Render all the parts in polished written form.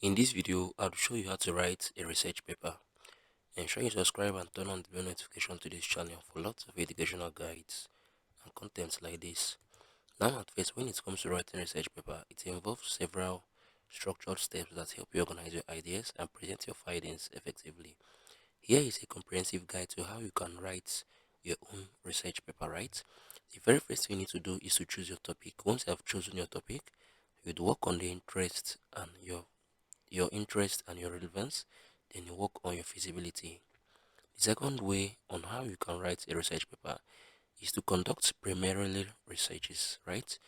In this video, I'll show you how to write a research paper. Ensure you subscribe and turn on the bell notification to this channel for lots of educational guides and contents like this. Now at first, when it comes to writing a research paper, it involves several structured steps that help you organize your ideas and present your findings effectively. Here is a comprehensive guide to how you can write your own research paper, right? The very first thing you need to do is to choose your topic. Once you have chosen your topic, you'd work on the interest and your interest and your relevance, then you work on your feasibility. The second way on how you can write a research paper is to conduct primarily researches, right?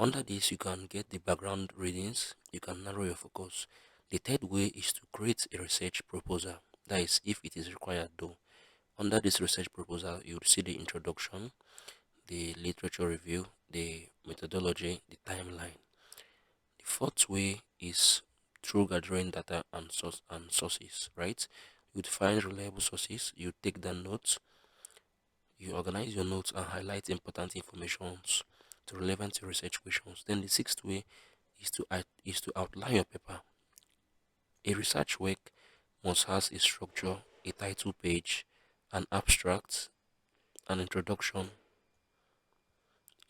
Under this, you can get the background readings, you can narrow your focus. The third way is to create a research proposal, that is, if it is required though. Under this research proposal, you will see the introduction, the literature review, the methodology, the timeline. The fourth way is through gathering data and sources, right? You'd find reliable sources, you take down notes, you organize your notes and highlight important information to relevant to research questions. Then the sixth way is to outline your paper. A research work must have a structure, a title page, an abstract, an introduction,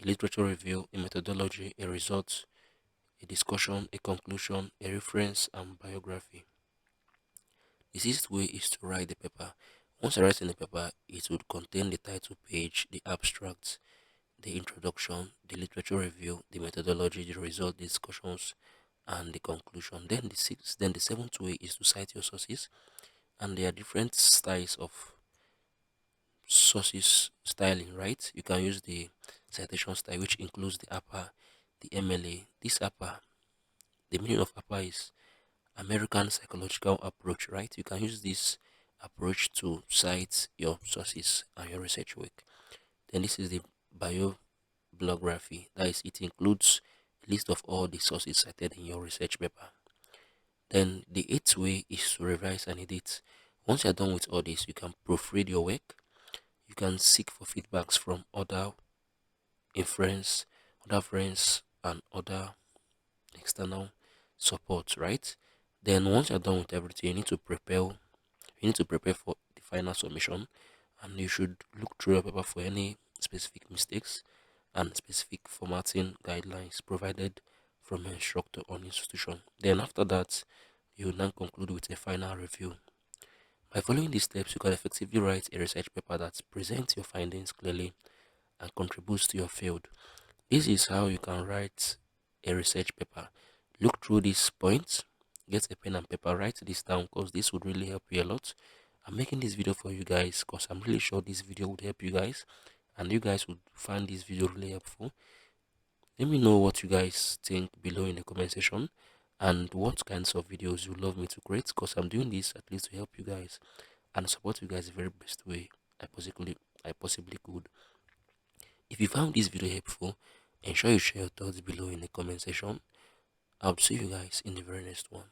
a literature review, a methodology, a result, a discussion, a conclusion, a reference, and biography. The sixth way is to write the paper. Once I write in the paper, it would contain the title page, the abstract, the introduction, the literature review, the methodology, the result, the discussions, and the conclusion. Then the seventh way is to cite your sources, and there are different styles of sources styling, right? You can use the citation style, which includes the APA, the MLA. This APA, the meaning of APA is American psychological approach, right? You can use this approach to cite your sources and your research work. Then this is the bibliography, that is, it includes a list of all the sources cited in your research paper. Then the eighth way is to revise and edit. Once you're done with all this, you can proofread your work. You can seek for feedbacks from friends, other friends, and other external support, right? Then once you're done with everything, you need to prepare for the final submission, and you should look through your paper for any specific mistakes and specific formatting guidelines provided from your instructor or institution. Then after that, you will now conclude with a final review. By following these steps, you can effectively write a research paper that presents your findings clearly and contributes to your field. This is how you can write a research paper. Look through these points, get a pen and paper, write this down because this would really help you a lot. I'm making this video for you guys because I'm really sure this video would help you guys and you guys would find this video really helpful. Let me know what you guys think below in the comment section and what kinds of videos you love me to create, because I'm doing this at least to help you guys and support you guys the very best way I possibly could. If you found this video helpful, ensure you share your thoughts below in the comment section. I'll see you guys in the very next one.